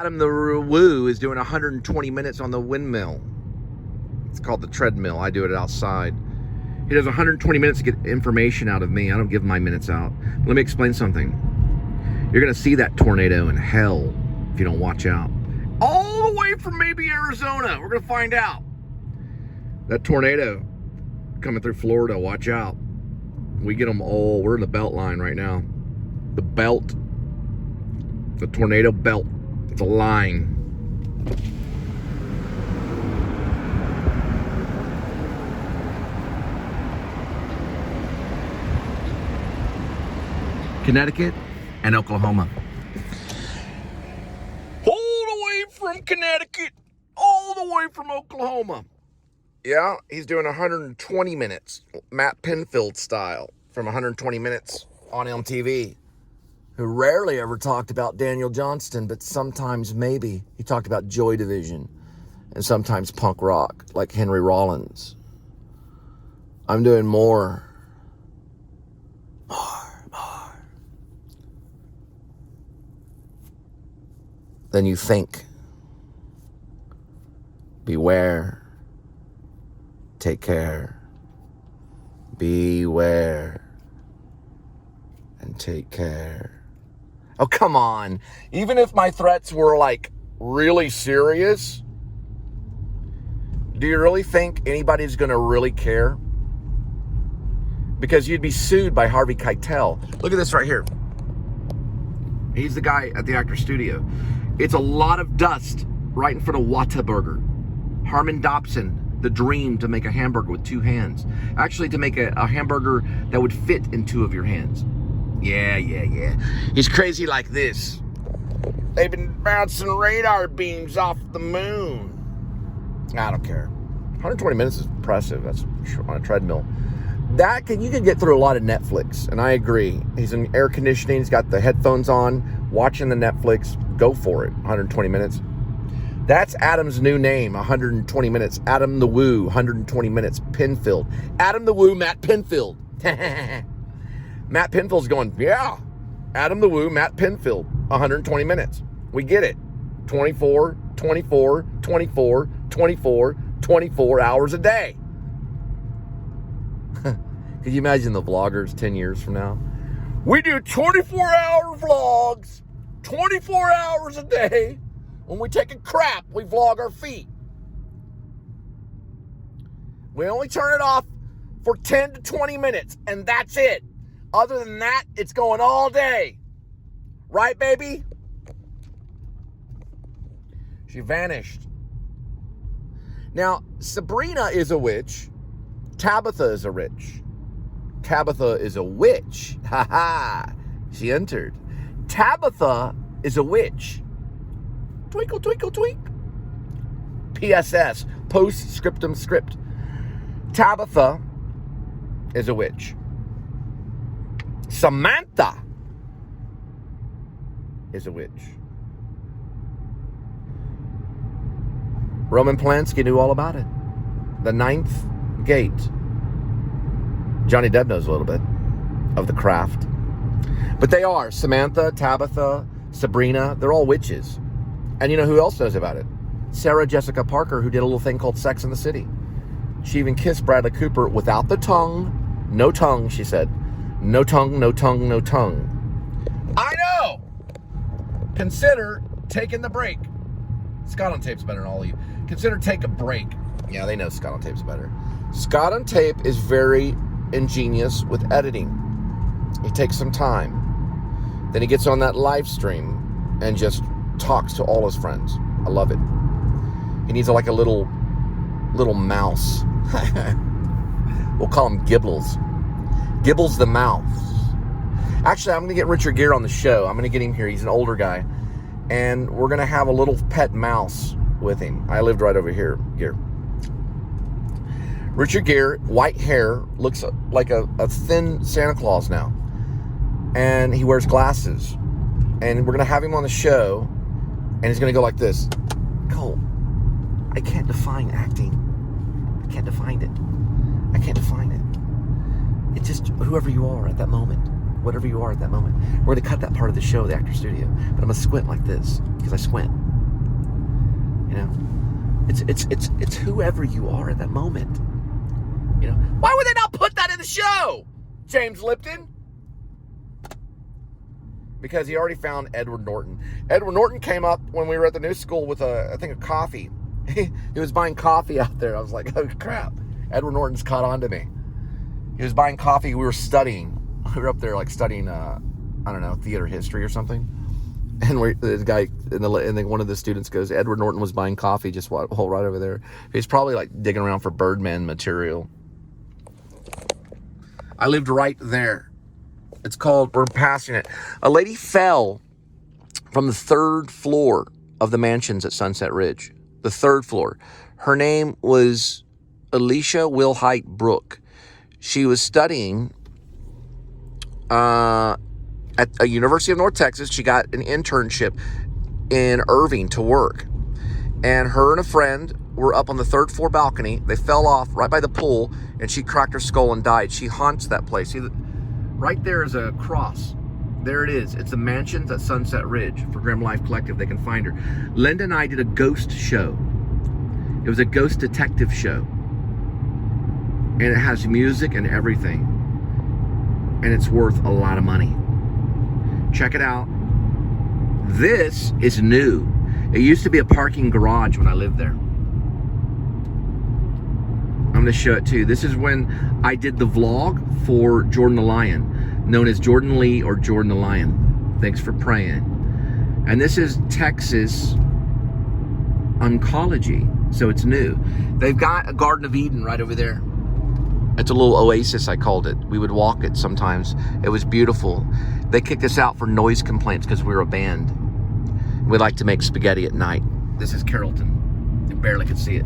Adam the Woo is doing 120 minutes on the windmill. It's called the treadmill. I do it outside. He does 120 minutes to get information out of me. I don't give my minutes out. Let me explain something. You're going to see that tornado in hell if you don't watch out. All the way from maybe Arizona. We're going to find out. That tornado coming through Florida, watch out. We get them all. We're in the belt line right now. The belt. The tornado belt. It's a line. Connecticut and Oklahoma. All the way from Connecticut, all the way from Oklahoma. Yeah, he's doing 120 minutes, Matt Pinfield style, from 120 minutes on MTV. Who rarely ever talked about Daniel Johnston, but sometimes maybe. He talked about Joy Division and sometimes punk rock, like Henry Rollins. I'm doing more than you think. Beware. Take care. Beware. And take care. Oh, come on. Even if my threats were, like, really serious, do you really think anybody's going to really care? Because you'd be sued by Harvey Keitel. Look at this right here. He's the guy at the Actors Studio. It's a lot of dust right in front of Whataburger. Harmon Dobson, the dream to make a hamburger with two hands. Actually, to make a hamburger that would fit in two of your hands. Yeah. He's crazy like this. They've been bouncing radar beams off the moon. I don't care. 120 minutes is impressive. That's on a treadmill. You can get through a lot of Netflix, and I agree. He's in air conditioning. He's got the headphones on, watching the Netflix. Go for it. 120 minutes. That's Adam's new name. 120 minutes. Adam the Woo. 120 minutes. Pinfield. Adam the Woo. Matt Pinfield. Matt Pinfield's going, yeah. Adam the Woo, Matt Pinfield, 120 minutes. We get it. 24 hours a day. Could you imagine the vloggers 10 years from now? We do 24-hour vlogs, 24 hours a day. When we take a crap, we vlog our feet. We only turn it off for 10 to 20 minutes, and that's it. Other than that, it's going all day. Right, baby? She vanished. Now, Sabrina is a witch. Tabitha is a witch. Tabitha is a witch. Ha ha. She entered. Tabitha is a witch. Twinkle, twinkle, twink. P.s.s. Post-scriptum script. Tabitha is a witch. Samantha is a witch. Roman Polanski knew all about it. The ninth gate. Johnny Depp knows a little bit of the craft. But they are. Samantha, Tabitha, Sabrina, they're all witches. And you know who else knows about it? Sarah Jessica Parker, who did a little thing called Sex and the City. She even kissed Bradley Cooper without the tongue. No tongue, she said. No tongue, no tongue, no tongue. I know! Consider taking the break. Scott on Tape's better than all of you. Consider take a break. Yeah, they know Scott on Tape's better. Scott on Tape is very ingenious with editing. He takes some time. Then he gets on that live stream and just talks to all his friends. I love it. He needs like a little mouse. We'll call him Gibbles. Gibbles the mouse. Actually, I'm going to get Richard Gere on the show. I'm going to get him here. He's an older guy. And we're going to have a little pet mouse with him. I lived right over here. Richard Gere, white hair, looks like a thin Santa Claus now. And he wears glasses. And we're going to have him on the show. And he's going to go like this. Cole, I can't define acting. I can't define it. I can't define it. It's just whoever you are at that moment. Whatever you are at that moment. We're going to cut that part of the show, the Actors Studio. But I'm going to squint like this. Because I squint. You know, it's whoever you are at that moment. You know, why would they not put that in the show, James Lipton? Because he already found Edward Norton. Edward Norton came up when we were at the new school with I think a coffee. He was buying coffee out there. I was like, oh crap, Edward Norton's caught on to me. He was buying coffee. We were studying. We were up there like studying, I don't know, theater history or something. And the guy, and then one of the students goes, Edward Norton was buying coffee just right over there. He's probably like digging around for Birdman material. I lived right there. It's called, we're passing it. A lady fell from the 3rd floor of the mansions at Sunset Ridge. The 3rd floor. Her name was Alicia Wilhite Brooke. She was studying at a University of North Texas. She got an internship in Irving to work. And her and a friend were up on the 3rd floor balcony. They fell off right by the pool, and she cracked her skull and died. She haunts that place. See, right there is a cross. There it is. It's the mansions at Sunset Ridge for Grim Life Collective. They can find her. Linda and I did a ghost show. It was a ghost detective show. And it has music and everything. And it's worth a lot of money. Check it out. This is new. It used to be a parking garage when I lived there. I'm going to show it to you. This is when I did the vlog for Jordan the Lion, known as Jordan Lee or Jordan the Lion. Thanks for praying. And this is Texas Oncology, so it's new. They've got a Garden of Eden right over there. It's a little oasis, I called it. We would walk it sometimes. It was beautiful. They kicked us out for noise complaints because we were a band. We like to make spaghetti at night. This is Carrollton. You barely could see it.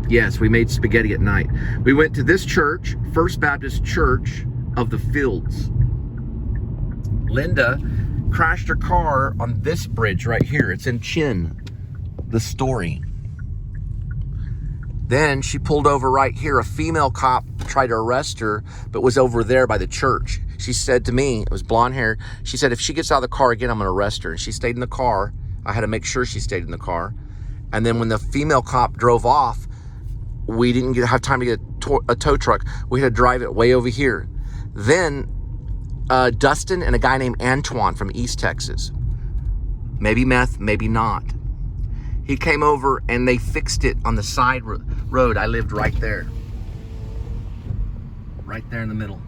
Yes, we made spaghetti at night. We went to this church, First Baptist Church of the Fields. Linda crashed her car on this bridge right here. It's in Chin, the story. Then she pulled over right here. A female cop tried to arrest her, but was over there by the church. She said to me, it was blonde hair, she said, if she gets out of the car again, I'm gonna arrest her. And she stayed in the car. I had to make sure she stayed in the car. And then when the female cop drove off, we didn't have time to get a tow truck. We had to drive it way over here. Then Dustin and a guy named Antoine from East Texas, maybe meth, maybe not. He came over and they fixed it on the side road. I lived right there. Right there in the middle.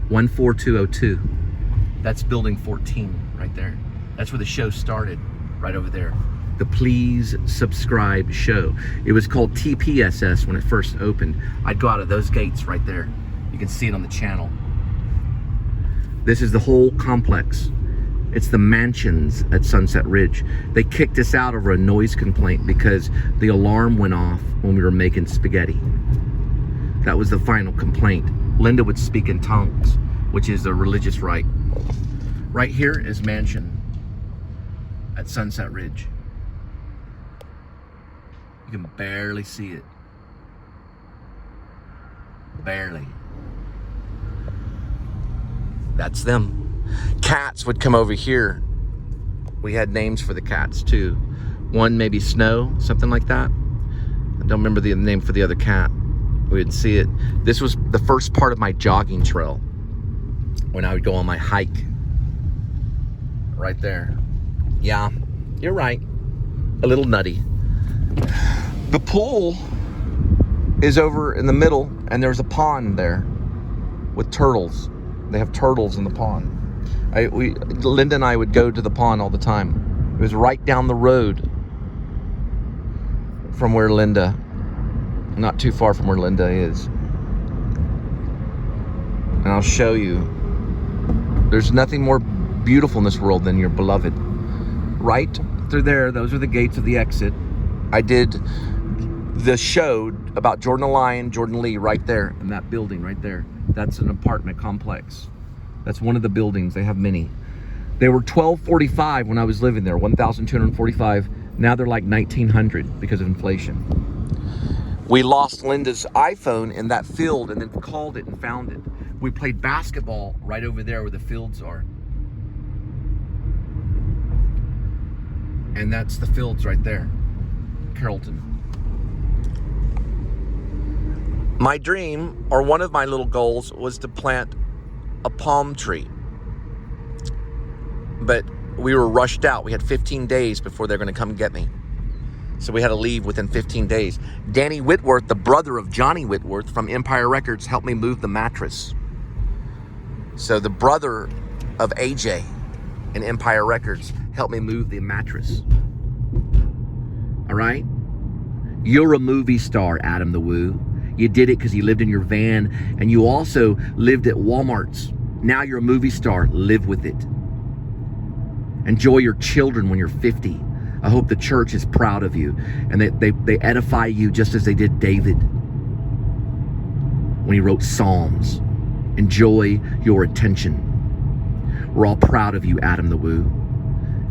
14202. That's building 14 right there. That's where the show started, right over there. The Please Subscribe show. It was called TPSS when it first opened. I'd go out of those gates right there. You can see it on the channel. This is the whole complex. It's the mansions at Sunset Ridge. They kicked us out over a noise complaint because the alarm went off when we were making spaghetti. That was the final complaint. Linda would speak in tongues, which is a religious rite. Right here is mansion at Sunset Ridge. You can barely see it. Barely. That's them. Cats would come over here. We had names for the cats too. One maybe Snow, something like that. I don't remember the name for the other cat. We didn't see it. This was the first part of my jogging trail when I would go on my hike. Right there. Yeah, you're right. A little nutty. The pool is over in the middle, and there's a pond there with turtles. They have turtles in the pond. Linda and I would go to the pond all the time. It was right down the road from where Linda, not too far from where Linda is. And I'll show you. There's nothing more beautiful in this world than your beloved. Right through there, those are the gates of the exit. I did the show about Jordan the Lion, Jordan Lee, right there in that building right there. That's an apartment complex. That's one of the buildings. They have many. They were $1,245 when I was living there, $1,245. Now they're like $1,900 because of inflation. We lost Linda's iPhone in that field and then called it and found it. We played basketball right over there where the fields are. And that's the fields right there, Carrollton. My dream, or one of my little goals, was to plant a palm tree. But we were rushed out. We had 15 days before they're going to come get me. So we had to leave within 15 days. Danny Whitworth, the brother of Johnny Whitworth from Empire Records, helped me move the mattress. So the brother of AJ in Empire Records helped me move the mattress. All right? You're a movie star, Adam the Woo. You did it because you lived in your van, and you also lived at Walmart's. Now you're a movie star. Live with it. Enjoy your children when you're 50. I hope the church is proud of you, and they edify you just as they did David when he wrote Psalms. Enjoy your attention. We're all proud of you, Adam the Woo,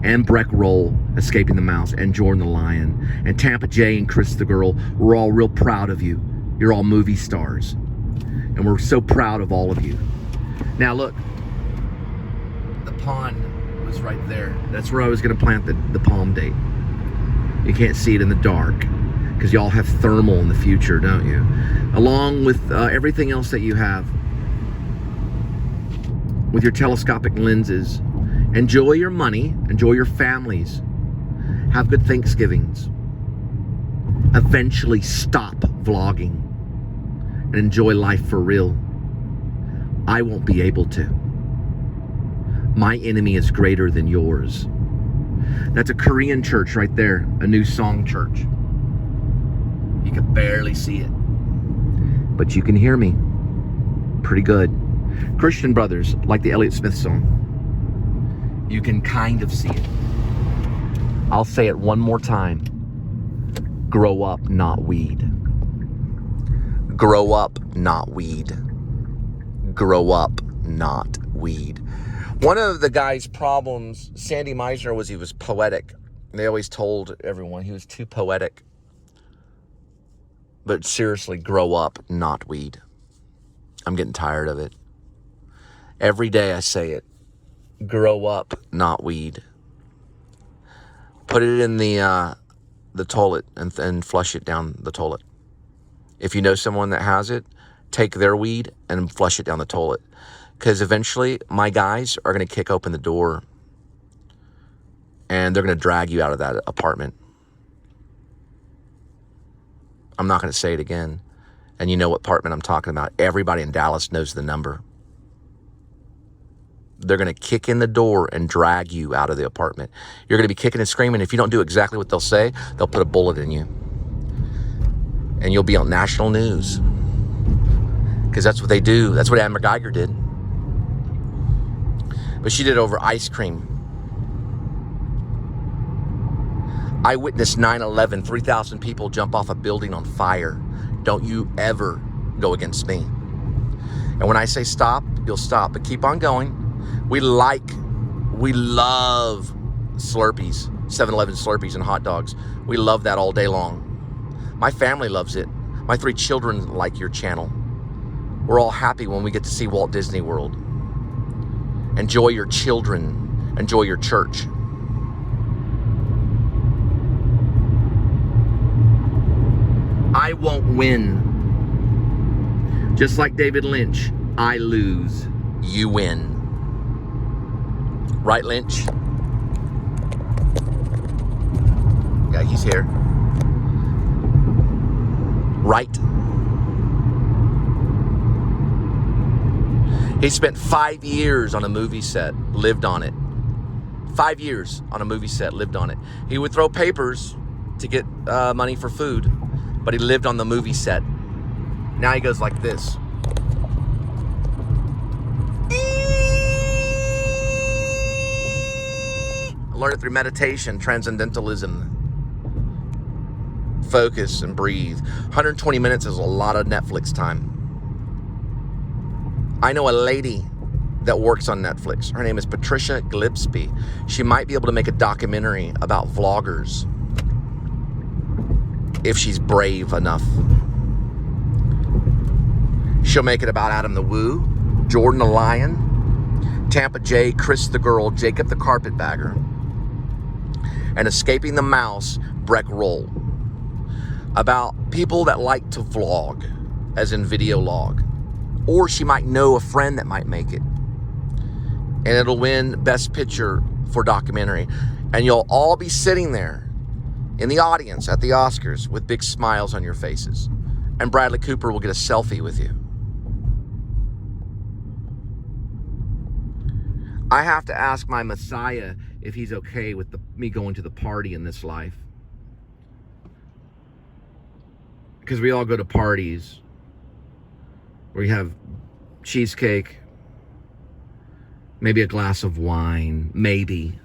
and Breck Roll, Escaping the Mouse, and Jordan the Lion, and Tampa J and Chris the Girl. We're all real proud of you. You're all movie stars, and we're so proud of all of you. Now look, the pond was right there. That's where I was going to plant the palm date. You can't see it in the dark because y'all have thermal in the future, don't you? Along with everything else that you have with your telescopic lenses. Enjoy your money, enjoy your families, have good Thanksgivings. Eventually stop vlogging and enjoy life for real. I won't be able to. My enemy is greater than yours. That's a Korean church right there, a new song church. You can barely see it, but you can hear me pretty good. Christian brothers, like the Elliott Smith song. You can kind of see it. I'll say it one more time. Grow up, not weed. Grow up, not weed. Grow up, not weed. One of the guy's problems, Sandy Meisner, was he was poetic. They always told everyone he was too poetic. But seriously, grow up, not weed. I'm getting tired of it. Every day I say it. Grow up, not weed. Put it in the toilet and flush it down the toilet. If you know someone that has it, take their weed and flush it down the toilet. Because eventually, my guys are going to kick open the door and they're going to drag you out of that apartment. I'm not going to say it again. And you know what apartment I'm talking about. Everybody in Dallas knows the number. They're going to kick in the door and drag you out of the apartment. You're going to be kicking and screaming. If you don't do exactly what they'll say, they'll put a bullet in you. And you'll be on national news. Because that's what they do. That's what Amber Geiger did. But she did it over ice cream. I witnessed 9/11, 3,000 people jump off a building on fire. Don't you ever go against me. And when I say stop, you'll stop. But keep on going. We love Slurpees, 7-Eleven Slurpees and hot dogs. We love that all day long. My family loves it. My 3 children like your channel. We're all happy when we get to see Walt Disney World. Enjoy your children. Enjoy your church. I won't win. Just like David Lynch, I lose, you win. Right, Lynch? Yeah, he's here. Right? He spent 5 years on a movie set, lived on it. 5 years on a movie set, lived on it. He would throw papers to get money for food, but he lived on the movie set. Now he goes like this. Learn it through meditation, transcendentalism. Focus and breathe. 120 minutes is a lot of Netflix time. I know a lady that works on Netflix. Her name is Patricia Gillespie. She might be able to make a documentary about vloggers if she's brave enough. She'll make it about Adam the Woo, Jordan the Lion, Tampa J, Chris the Girl, Jacob the Carpetbagger. and Escaping the Mouse, Breck Roll. About people that like to vlog, as in video log. Or she might know a friend that might make it. And it'll win Best Picture for documentary. And you'll all be sitting there in the audience at the Oscars with big smiles on your faces. And Bradley Cooper will get a selfie with you. I have to ask my Messiah if he's okay with me going to the party in this life. Because we all go to parties where you have cheesecake, maybe a glass of wine, maybe.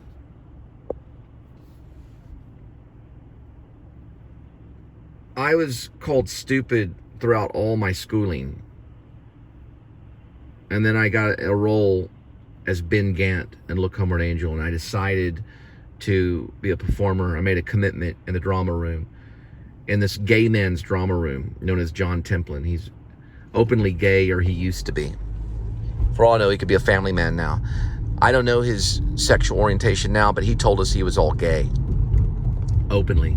I was called stupid throughout all my schooling. And then I got a role as Ben Gant in Look Homeward Angel, and I decided to be a performer. I made a commitment in the drama room, in this gay man's drama room known as John Templin. He's openly gay, or he used to be. For all I know, he could be a family man now. I don't know his sexual orientation now, but he told us he was all gay. Openly.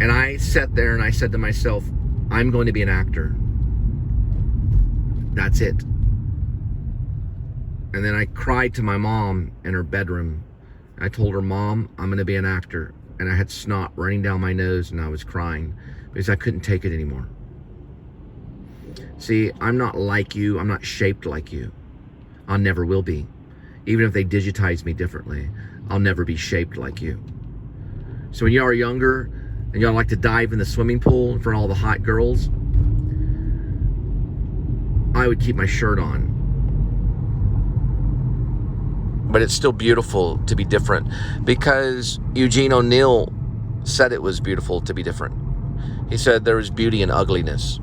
And I sat there and I said to myself, I'm going to be an actor. That's it. And then I cried to my mom in her bedroom. I told her, Mom, I'm going to be an actor. And I had snot running down my nose and I was crying because I couldn't take it anymore. See, I'm not like you. I'm not shaped like you. I never will be. Even if they digitize me differently, I'll never be shaped like you. So when y'all are younger and y'all like to dive in the swimming pool in front of all the hot girls, I would keep my shirt on. But it's still beautiful to be different, because Eugene O'Neill said it was beautiful to be different. He said there is beauty in ugliness.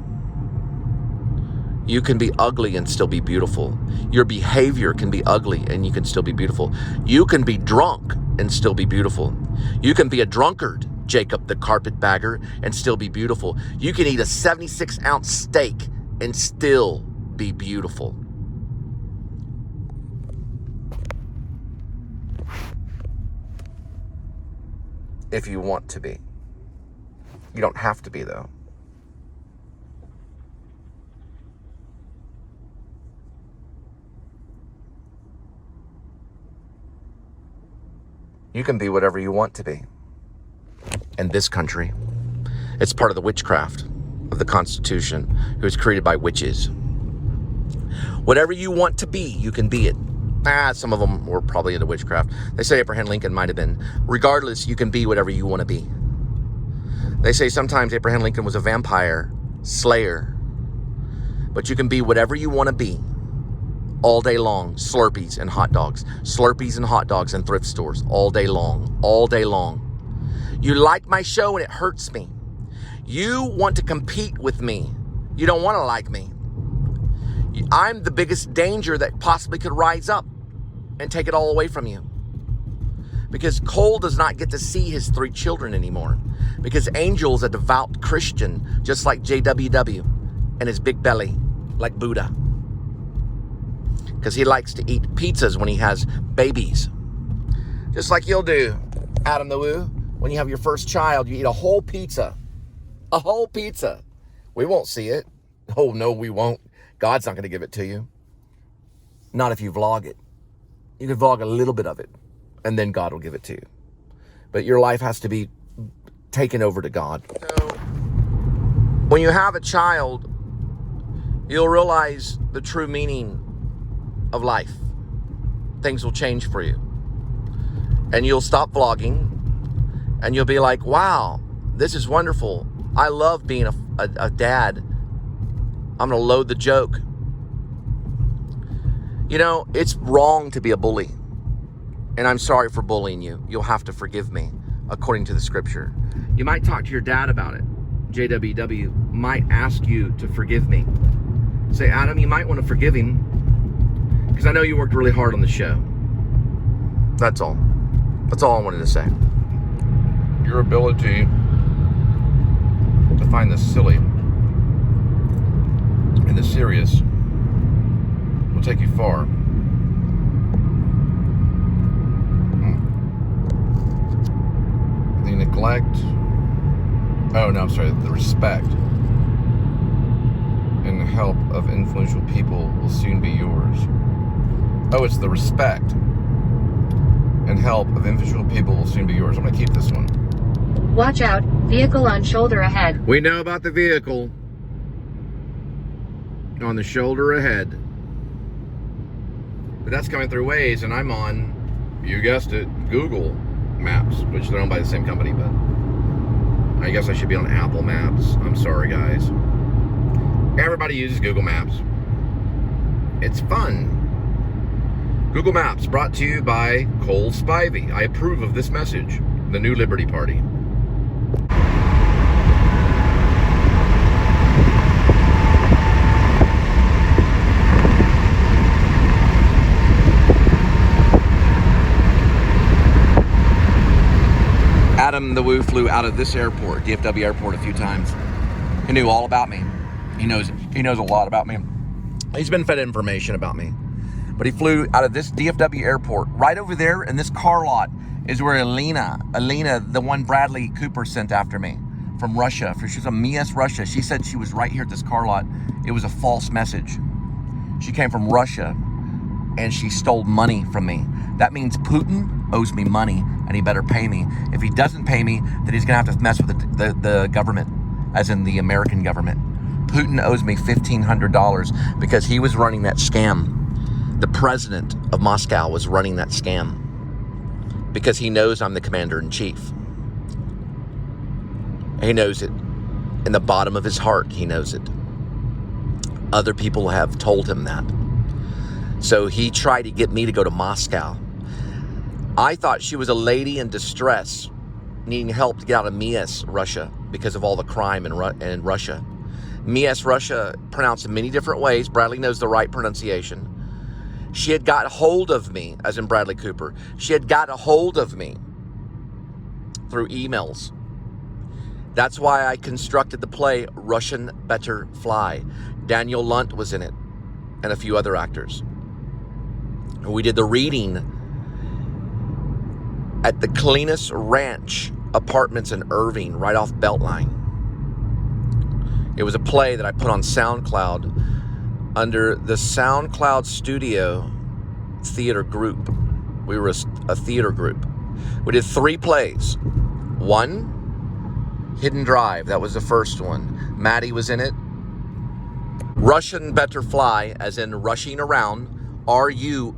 You can be ugly and still be beautiful. Your behavior can be ugly and you can still be beautiful. You can be drunk and still be beautiful. You can be a drunkard, Jacob the carpetbagger, and still be beautiful. You can eat a 76-ounce steak and still be beautiful. If you want to be. You don't have to be, though. You can be whatever you want to be. In this country, it's part of the witchcraft of the Constitution, who was created by witches. Whatever you want to be, you can be it. Some of them were probably into witchcraft. They say Abraham Lincoln might have been. Regardless, you can be whatever you want to be. They say sometimes Abraham Lincoln was a vampire slayer. But you can be whatever you want to be all day long. Slurpees and hot dogs. Slurpees and hot dogs in thrift stores all day long. All day long. You like my show and it hurts me. You want to compete with me. You don't want to like me. I'm the biggest danger that possibly could rise up and take it all away from you. Because Cole does not get to see his 3 children anymore. Because Angel's a devout Christian, just like JWW, and his big belly, like Buddha. Because he likes to eat pizzas when he has babies. Just like you'll do, Adam the Woo. When you have your first child, you eat a whole pizza. A whole pizza. We won't see it. Oh, no, we won't. God's not going to give it to you. Not if you vlog it. You can vlog a little bit of it, and then God will give it to you. But your life has to be taken over to God. So, when you have a child, you'll realize the true meaning of life. Things will change for you. And you'll stop vlogging, and you'll be like, wow, this is wonderful. I love being a dad. I'm going to load the joke. You know, it's wrong to be a bully. And I'm sorry for bullying you. You'll have to forgive me, according to the scripture. You might talk to your dad about it. JWW might ask you to forgive me. Say, Adam, you might want to forgive him, because I know you worked really hard on the show. That's all. That's all I wanted to say. Your ability to find the silly and the serious will take you far. neglect. Oh, no, I'm sorry. The respect and help of influential people will soon be yours. Oh, it's the respect and help of influential people will soon be yours. I'm going to keep this one. Watch out, vehicle on shoulder ahead. We know about the vehicle on the shoulder ahead. But that's coming through Waze, and I'm on, you guessed it, Google Maps, which they're owned by the same company, but I guess I should be on Apple Maps. I'm sorry, guys. Everybody uses Google Maps. It's fun. Google Maps brought to you by Cole Spivey. I approve of this message. The New Liberty Party. Adam the Woo flew out of this airport, DFW airport, a few times. He knew all about me. He knows a lot about me. He's been fed information about me. But he flew out of this DFW airport. Right over there in this car lot is where Alina, the one Bradley Cooper sent after me from Russia. She was from P.s.s, Russia. She said she was right here at this car lot. It was a false message. She came from Russia and she stole money from me. That means Putin owes me money and he better pay me. If he doesn't pay me, then he's gonna have to mess with the government, as in the American government. Putin owes me $1,500 because he was running that scam. The president of Moscow was running that scam because he knows I'm the commander-in-chief. He knows it. In the bottom of his heart, he knows it. Other people have told him that. So he tried to get me to go to Moscow. I thought she was a lady in distress, needing help to get out of P.s.s, Russia, because of all the crime in Russia. P.s.s, Russia, pronounced in many different ways. Bradley knows the right pronunciation. She had got hold of me, as in Bradley Cooper. She had got a hold of me through emails. That's why I constructed the play Russian Better Fly. Daniel Lunt was in it, and a few other actors. We did the reading at the cleanest ranch apartments in Irving, right off Beltline. It was a play that I put on SoundCloud under the SoundCloud Studio Theater Group. We were a theater group. We did 3 plays. 1, Hidden Drive. That was the first one. Maddie was in it. Russian Better Fly, as in rushing around. R-U-S-H-I-N.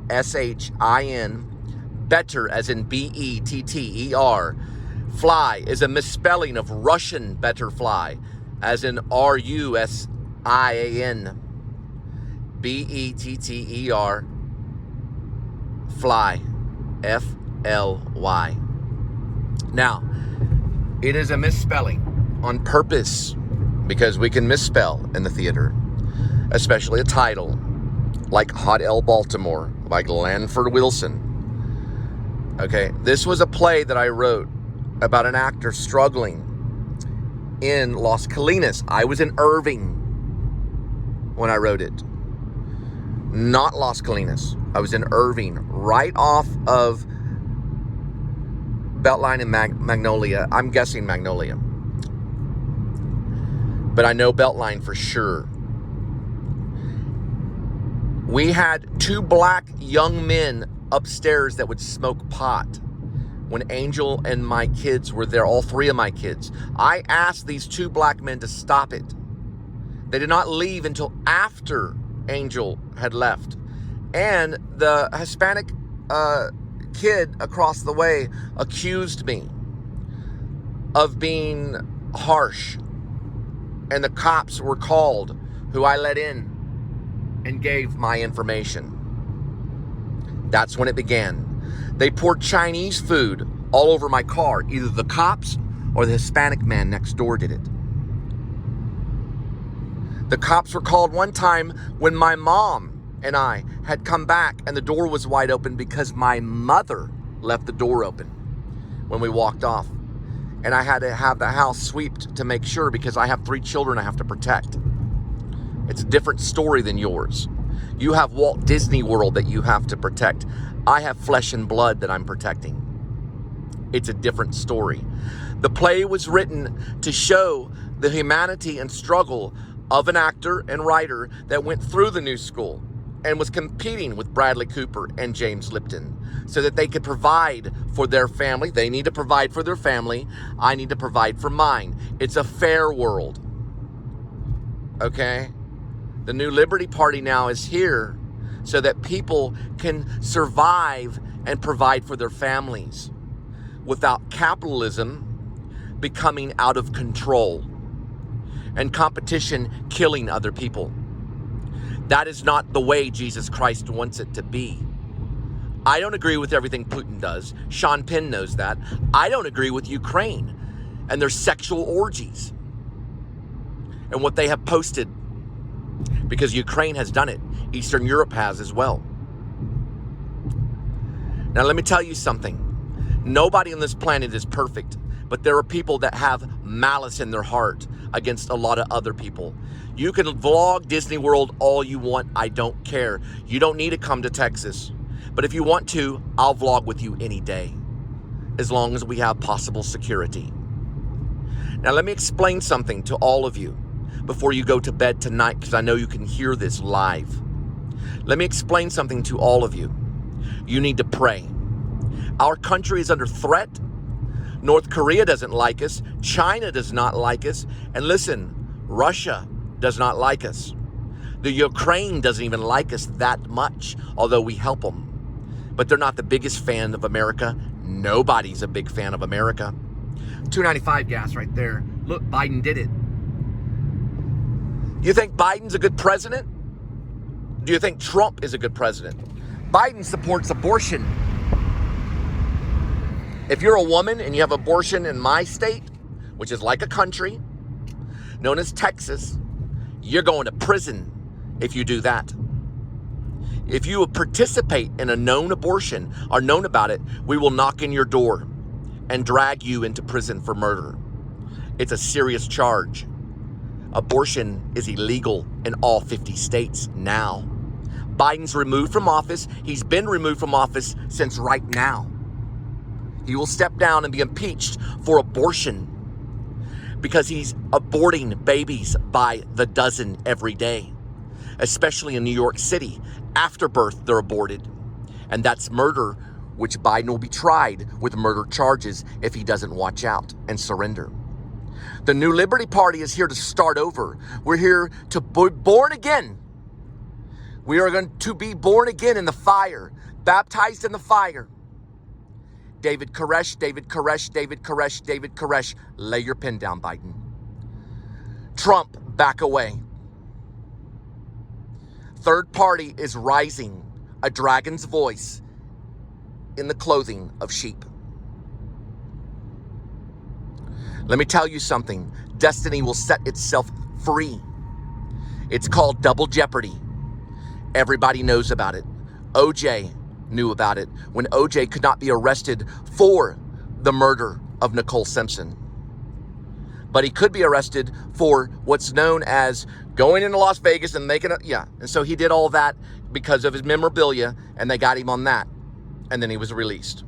Better, as in B-E-T-T-E-R. Fly is a misspelling of Russian Better Fly, as in R-U-S-I-A-N. B-E-T-T-E-R. Fly. F-L-Y. Now, it is a misspelling on purpose because we can misspell in the theater, especially a title like Hot L Baltimore by Glanford Wilson. Okay, this was a play that I wrote about an actor struggling in Las Colinas. I was in Irving when I wrote it. Not Las Colinas. I was in Irving, right off of Beltline and Magnolia. I'm guessing Magnolia, but I know Beltline for sure. We had 2 black young men upstairs that would smoke pot when Angel and my kids were there, all 3 of my kids. I asked these 2 black men to stop it. They did not leave until after Angel had left. And the Hispanic kid across the way accused me of being harsh. And the cops were called, who I let in and gave my information. That's when it began. They poured Chinese food all over my car. Either the cops or the Hispanic man next door did it. The cops were called one time when my mom and I had come back and the door was wide open because my mother left the door open when we walked off. And I had to have the house swept to make sure because I have 3 children I have to protect. It's a different story than yours. You have Walt Disney World that you have to protect. I have flesh and blood that I'm protecting. it's a different story. The play was written to show the humanity and struggle of an actor and writer that went through the new school and was competing with Bradley Cooper and James Lipton so that they could provide for their family. They need to provide for their family. I need to provide for mine. It's a fair world. Okay? The New Liberty Party now is here so that people can survive and provide for their families without capitalism becoming out of control and competition killing other people. That is not the way Jesus Christ wants it to be. I don't agree with everything Putin does. Sean Penn knows that. I don't agree with Ukraine and their sexual orgies and what they have posted, because Ukraine has done it. Eastern Europe has as well. Now, let me tell you something. Nobody on this planet is perfect, but there are people that have malice in their heart against a lot of other people. You can vlog Disney World all you want. I don't care. You don't need to come to Texas. But if you want to, I'll vlog with you any day, as long as we have possible security. Now, let me explain something to all of you before you go to bed tonight, because I know you can hear this live. Let me explain something to all of you. You need to pray. Our country is under threat. North Korea doesn't like us. China does not like us. And listen, Russia does not like us. The Ukraine doesn't even like us that much, although we help them. But they're not the biggest fan of America. Nobody's a big fan of America. $2.95 gas right there. Look, Biden did it. You think Biden's a good president? Do you think Trump is a good president? Biden supports abortion. If you're a woman and you have abortion in my state, which is like a country known as Texas, you're going to prison if you do that. If you participate in a known abortion or known about it, we will knock in your door and drag you into prison for murder. It's a serious charge. Abortion is illegal in all 50 states now. Biden's removed from office. He's been removed from office since right now. He will step down and be impeached for abortion because he's aborting babies by the dozen every day, especially in New York City. After birth, they're aborted. And that's murder, which Biden will be tried with murder charges if he doesn't watch out and surrender. The New Liberty Party is here to start over. We're here to be born again. We are going to be born again in the fire, baptized in the fire. David Koresh, David Koresh, David Koresh, David Koresh. Lay your pen down, Biden. Trump, back away. Third party is rising, a dragon's voice in the clothing of sheep. Let me tell you something. Destiny will set itself free. It's called double jeopardy. Everybody knows about it. OJ knew about it when OJ could not be arrested for the murder of Nicole Simpson. But he could be arrested for what's known as going into Las Vegas and making and so he did all that because of his memorabilia, and they got him on that. And then he was released.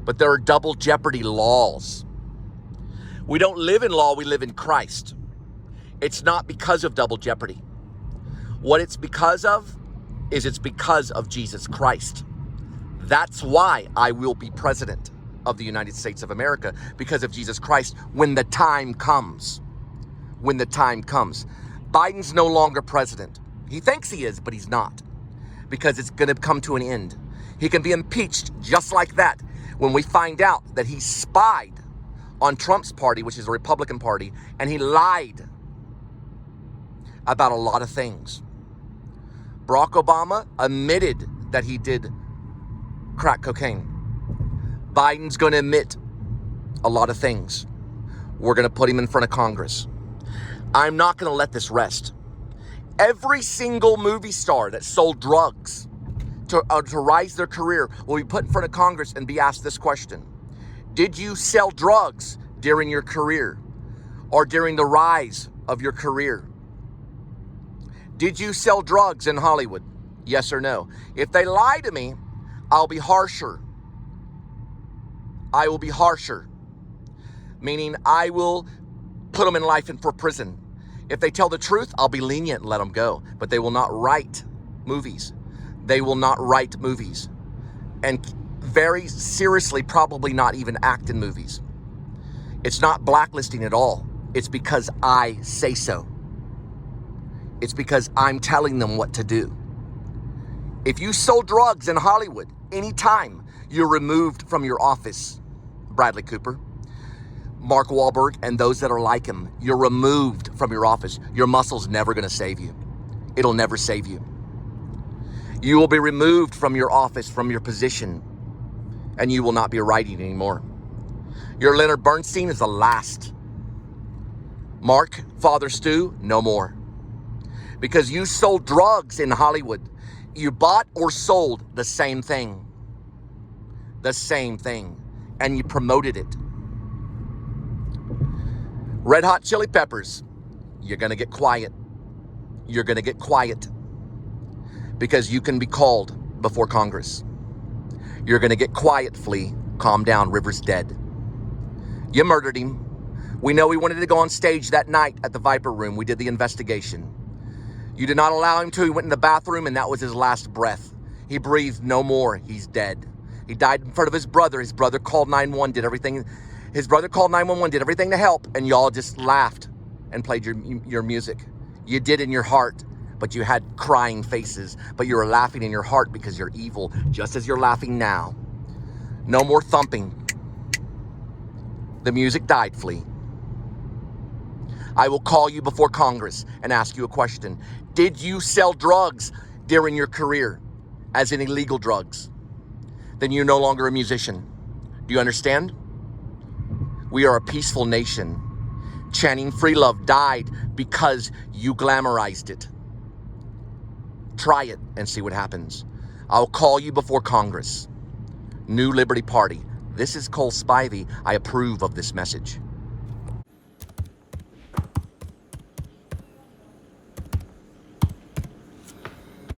But there are double jeopardy laws. We don't live in law, we live in Christ. It's not because of double jeopardy. What it's because of is it's because of Jesus Christ. That's why I will be president of the United States of America, because of Jesus Christ when the time comes. When the time comes. Biden's no longer president. He thinks he is, but he's not, because it's going to come to an end. He can be impeached just like that when we find out that he spied on Trump's party, which is a Republican party, and he lied about a lot of things. Barack Obama admitted that he did crack cocaine. Biden's going to admit a lot of things. We're going to put him in front of Congress. I'm not going to let this rest. Every single movie star that sold drugs to rise their career will be put in front of Congress and be asked this question. Did you sell drugs during your career or during the rise of your career? Did you sell drugs in Hollywood? Yes or no? If they lie to me, I'll be harsher. I will be harsher, meaning I will put them in life and for prison. If they tell the truth, I'll be lenient and let them go. But they will not write movies. They will not write movies. And very seriously, probably not even act in movies. It's not blacklisting at all. It's because I say so. It's because I'm telling them what to do. If you sold drugs in Hollywood, anytime, you're removed from your office. Bradley Cooper, Mark Wahlberg, and those that are like him, you're removed from your office. Your muscle's never going to save you. It'll never save you. You will be removed from your office, from your position, and you will not be writing anymore. Your Leonard Bernstein is the last. Mark, Father Stu, no more. Because you sold drugs in Hollywood. You bought or sold the same thing. The same thing. And you promoted it. Red Hot Chili Peppers, you're going to get quiet. You're going to get quiet. Because you can be called before Congress. You're going to get quiet, Flea. Calm down, River's dead. You murdered him. We know he wanted to go on stage that night at the Viper Room. We did the investigation. You did not allow him to. He went in the bathroom and that was his last breath. He breathed no more. He's dead. He died in front of his brother. His brother called 911, did everything. His brother called 911, did everything to help, and y'all just laughed and played your music. You did in your heart, but you had crying faces, but you were laughing in your heart because you're evil, just as you're laughing now. No more thumping. The music died, Flea. I will call you before Congress and ask you a question. Did you sell drugs during your career, as in illegal drugs? Then you're no longer a musician. Do you understand? We are a peaceful nation. Channing Free Love died because you glamorized it. Try it and see what happens. I'll call you before Congress. New Liberty Party. This is Cole Spivey. I approve of this message.